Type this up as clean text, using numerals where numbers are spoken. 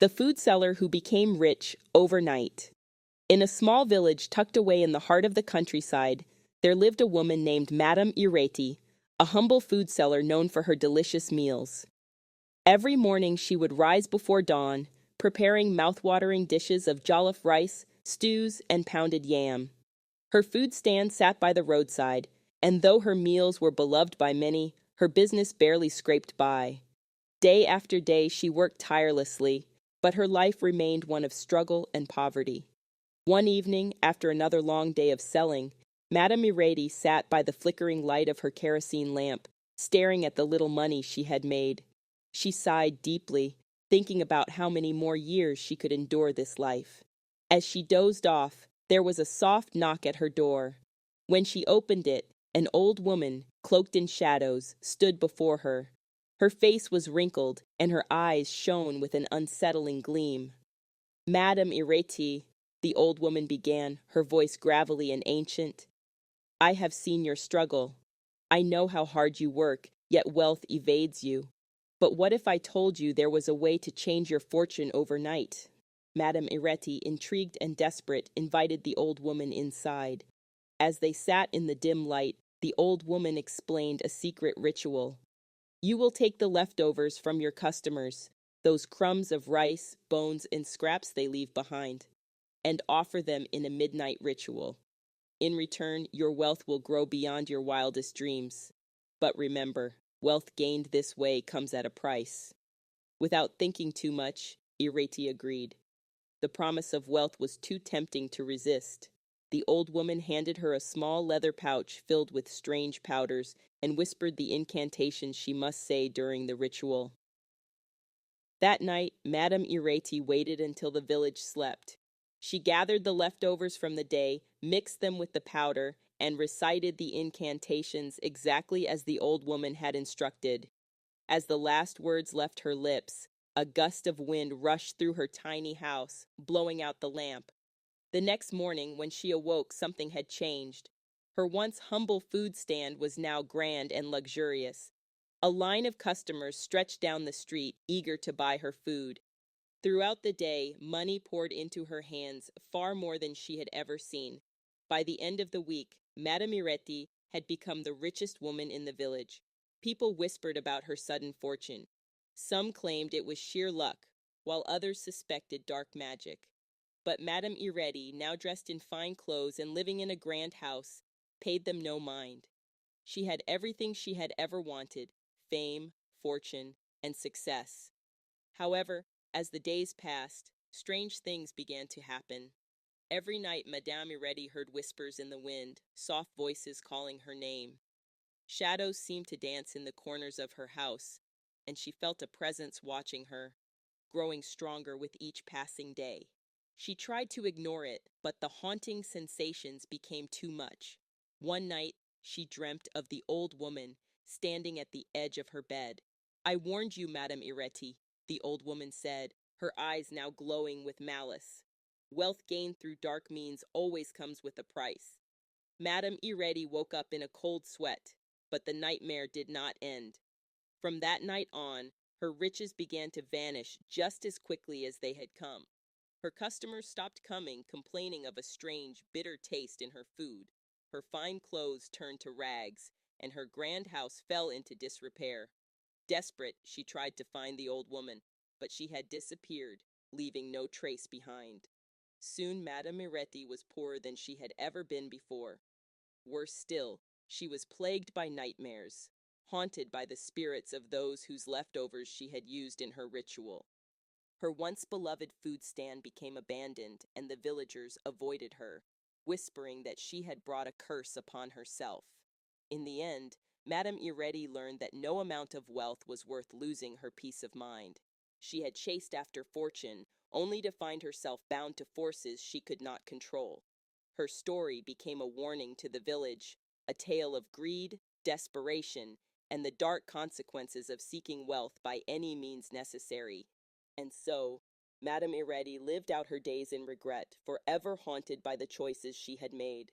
The food seller who became rich overnight. In a small village tucked away in the heart of the countryside, there lived a woman named Madame Ireti, a humble food seller known for her delicious meals. Every morning she would rise before dawn, preparing mouth-watering dishes of jollof rice, stews, and pounded yam. Her food stand sat by the roadside, and though her meals were beloved by many, her business barely scraped by. Day after day she worked tirelessly, but her life remained one of struggle and poverty. One evening, after another long day of selling, Madame Ireti sat by the flickering light of her kerosene lamp, staring at the little money she had made. She sighed deeply, thinking about how many more years she could endure this life. As she dozed off, there was a soft knock at her door. When she opened it, an old woman, cloaked in shadows, stood before her. Her face was wrinkled, and her eyes shone with an unsettling gleam. "Madame Ireti," the old woman began, her voice gravelly and ancient, "I have seen your struggle. I know how hard you work, yet wealth evades you. But what if I told you there was a way to change your fortune overnight?" Madame Ireti, intrigued and desperate, invited the old woman inside. As they sat in the dim light, the old woman explained a secret ritual. "You will take the leftovers from your customers, those crumbs of rice, bones, and scraps they leave behind, and offer them in a midnight ritual. In return, your wealth will grow beyond your wildest dreams. But remember, wealth gained this way comes at a price." Without thinking too much, Ireti agreed. The promise of wealth was too tempting to resist. The old woman handed her a small leather pouch filled with strange powders and whispered the incantations she must say during the ritual. That night, Madame Ireti waited until the village slept. She gathered the leftovers from the day, mixed them with the powder, and recited the incantations exactly as the old woman had instructed. As the last words left her lips, a gust of wind rushed through her tiny house, blowing out the lamp. The next morning, when she awoke, something had changed. Her once humble food stand was now grand and luxurious. A line of customers stretched down the street, eager to buy her food. Throughout the day, money poured into her hands, far more than she had ever seen. By the end of the week, Madame Ireti had become the richest woman in the village. People whispered about her sudden fortune. Some claimed it was sheer luck, while others suspected dark magic. But Madame Ireti, now dressed in fine clothes and living in a grand house, paid them no mind. She had everything she had ever wanted: fame, fortune, and success. However, as the days passed, strange things began to happen. Every night Madame Ireti heard whispers in the wind, soft voices calling her name. Shadows seemed to dance in the corners of her house, and she felt a presence watching her, growing stronger with each passing day. She tried to ignore it, but the haunting sensations became too much. One night, she dreamt of the old woman standing at the edge of her bed. "I warned you, Madame Ireti," the old woman said, her eyes now glowing with malice. "Wealth gained through dark means always comes with a price." Madame Ireti woke up in a cold sweat, but the nightmare did not end. From that night on, her riches began to vanish just as quickly as they had come. Her customers stopped coming, complaining of a strange, bitter taste in her food. Her fine clothes turned to rags, and her grand house fell into disrepair. Desperate, she tried to find the old woman, but she had disappeared, leaving no trace behind. Soon Madame Ireti was poorer than she had ever been before. Worse still, she was plagued by nightmares, haunted by the spirits of those whose leftovers she had used in her ritual. Her once beloved food stand became abandoned, and the villagers avoided her, whispering that she had brought a curse upon herself. In the end, Madame Ireti learned that no amount of wealth was worth losing her peace of mind. She had chased after fortune, only to find herself bound to forces she could not control. Her story became a warning to the village, a tale of greed, desperation, and the dark consequences of seeking wealth by any means necessary. And so, Madame Ireti lived out her days in regret, forever haunted by the choices she had made.